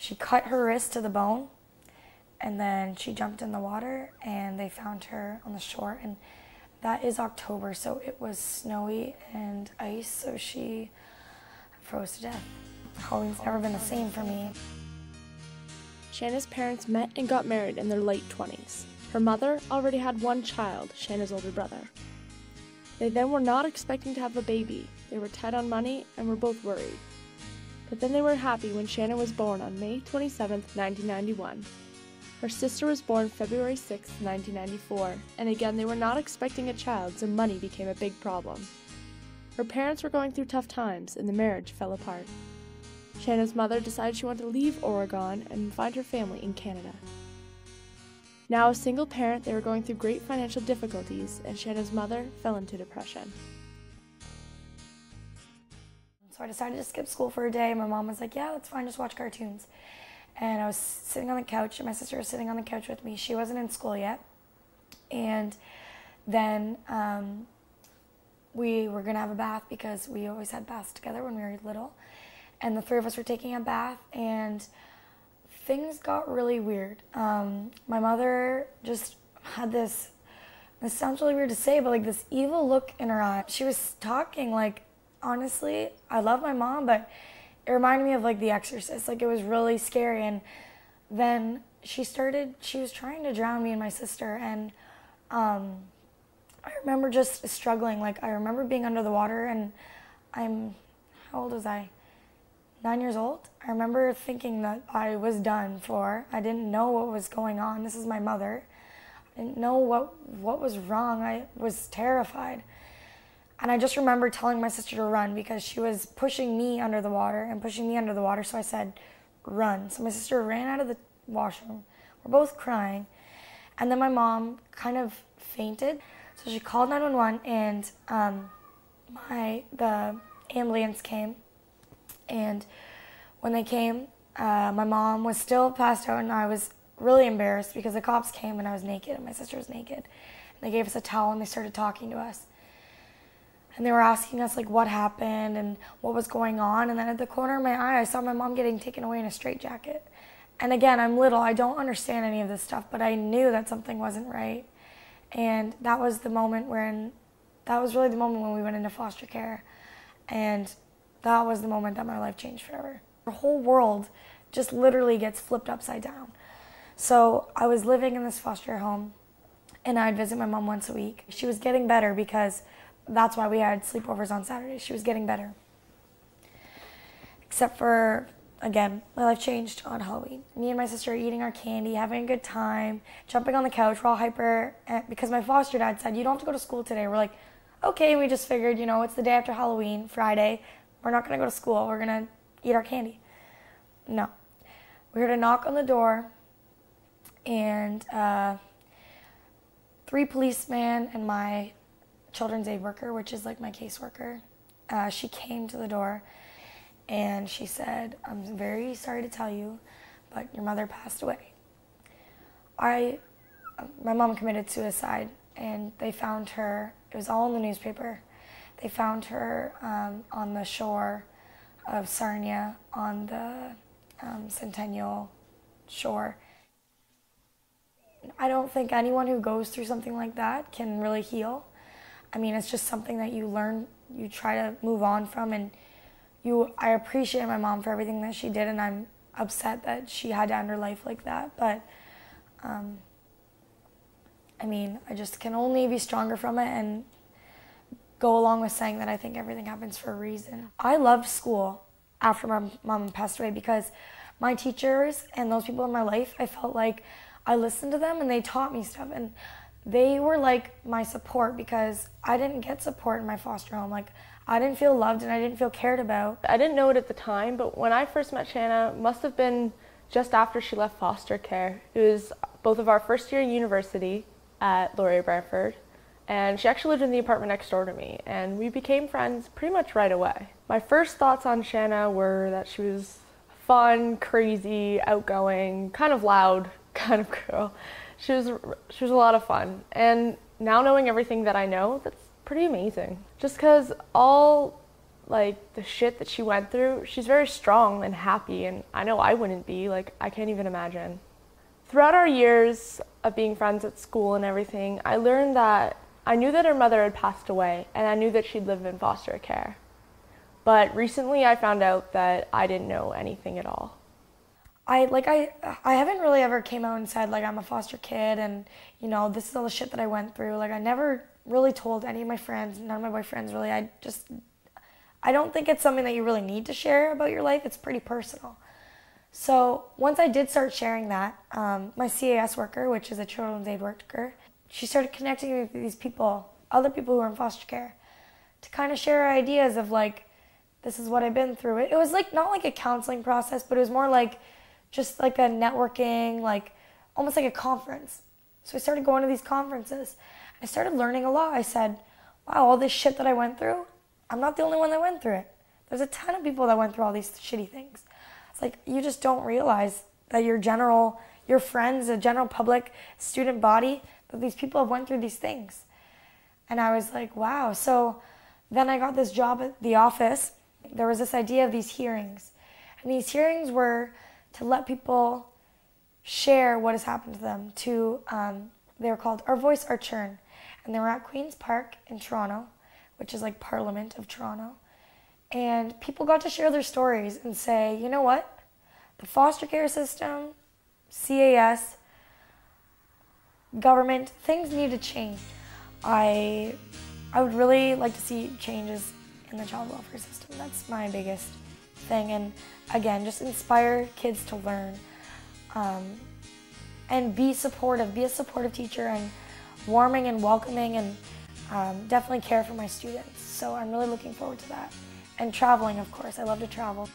She cut her wrist to the bone, and then she jumped in the water, and they found her on the shore. And that is October, so it was snowy and ice, so she froze to death. Halloween's never been the same for me. Shanna's parents met and got married in their late 20s. Her mother already had one child, Shanna's older brother. They then were not expecting to have a baby. They were tight on money and were both worried. But then they were happy when Shanna was born on May 27, 1991. Her sister was born February 6, 1994, and again they were not expecting a child, so money became a big problem. Her parents were going through tough times, and the marriage fell apart. Shanna's mother decided she wanted to leave Oregon and find her family in Canada. Now a single parent, they were going through great financial difficulties, and Shanna's mother fell into depression. So I decided to skip school for a day. My mom was like, yeah, that's fine, just watch cartoons. And I was sitting on the couch, and my sister was sitting on the couch with me. She wasn't in school yet. And then we were going to have a bath because we always had baths together when we were little. And the three of us were taking a bath, and things got really weird. My mother just had this sounds really weird to say, but like this evil look in her eye. She was talking like, honestly, I love my mom, but it reminded me of like The Exorcist. Like, it was really scary. And then she was trying to drown me and my sister. And I remember just struggling. Like, I remember being under the water, and how old was I? 9 years old. I remember thinking that I was done for. I didn't know what was going on. This is my mother. I didn't know what was wrong. I was terrified. And I just remember telling my sister to run because she was pushing me under the water and pushing me under the water. So I said, run. So my sister ran out of the washroom. We're both crying. And then my mom kind of fainted. So she called 911, and the ambulance came. And when they came, my mom was still passed out, and I was really embarrassed because the cops came and I was naked and my sister was naked. And they gave us a towel and they started talking to us. And they were asking us like what happened and what was going on. And then at the corner of my eye, I saw my mom getting taken away in a straitjacket. And again, I'm little, I don't understand any of this stuff, but I knew that something wasn't right. And that was really the moment when we went into foster care. And that was the moment that my life changed forever. The whole world just literally gets flipped upside down. So I was living in this foster home, and I'd visit my mom once a week. She was getting better because that's why we had sleepovers on Saturdays. She was getting better. Except for, again, my life changed on Halloween. Me and my sister are eating our candy, having a good time, jumping on the couch. We're all hyper because my foster dad said, you don't have to go to school today. We're like, okay, we just figured, it's the day after Halloween, Friday. We're not going to go to school. We're going to eat our candy. No. We heard a knock on the door, and 3 policemen and my children's aid worker, which is like my caseworker, she came to the door, and she said, I'm very sorry to tell you, but your mother passed away. My mom committed suicide, and they found her. It was all in the newspaper. They found her on the shore of Sarnia on the Centennial shore. I don't think anyone who goes through something like that can really heal. I mean, it's just something that you learn, you try to move on from, and I appreciate my mom for everything that she did, and I'm upset that she had to end her life like that, but I mean, I just can only be stronger from it and go along with saying that I think everything happens for a reason. I loved school after my mom passed away because my teachers and those people in my life, I felt like I listened to them and they taught me stuff, and they were like my support because I didn't get support in my foster home. Like, I didn't feel loved and I didn't feel cared about. I didn't know it at the time, but when I first met Shanna, must have been just after she left foster care. It was both of our first year in university at Laurier Brantford, and she actually lived in the apartment next door to me, and we became friends pretty much right away. My first thoughts on Shanna were that she was fun, crazy, outgoing, kind of loud kind of girl. She was a lot of fun, and now knowing everything that I know, that's pretty amazing. Just because all like the shit that she went through, she's very strong and happy, and I know I wouldn't be. Like, I can't even imagine. Throughout our years of being friends at school and everything, I learned that I knew that her mother had passed away, and I knew that she'd lived in foster care. But recently I found out that I didn't know anything at all. I haven't really ever came out and said, like, I'm a foster kid and, you know, this is all the shit that I went through. Like, I never really told any of my friends, none of my boyfriends really. I don't think it's something that you really need to share about your life. It's pretty personal. So once I did start sharing that, my CAS worker, which is a children's aid worker, she started connecting me with these people, other people who are in foster care, to kind of share ideas of, like, this is what I've been through. It was like not like a counseling process, but it was more like just like a networking, like almost like a conference. So I started going to these conferences. I started learning a lot. I said, wow, all this shit that I went through, I'm not the only one that went through it. There's a ton of people that went through all these shitty things. It's like you just don't realize that your friends, the general public, student body, that these people have went through these things. And I was like, wow. So then I got this job at the office. There was this idea of these hearings. And these hearings were to let people share what has happened to them. They were called Our Voice, Our Churn. And they were at Queen's Park in Toronto, which is like Parliament of Toronto. And people got to share their stories and say, you know what? The foster care system, CAS, government, things need to change. I would really like to see changes in the child welfare system. That's my biggest thing. And again, just inspire kids to learn and be supportive. Be a supportive teacher and warming and welcoming, and definitely care for my students. So I'm really looking forward to that. And traveling, of course. I love to travel.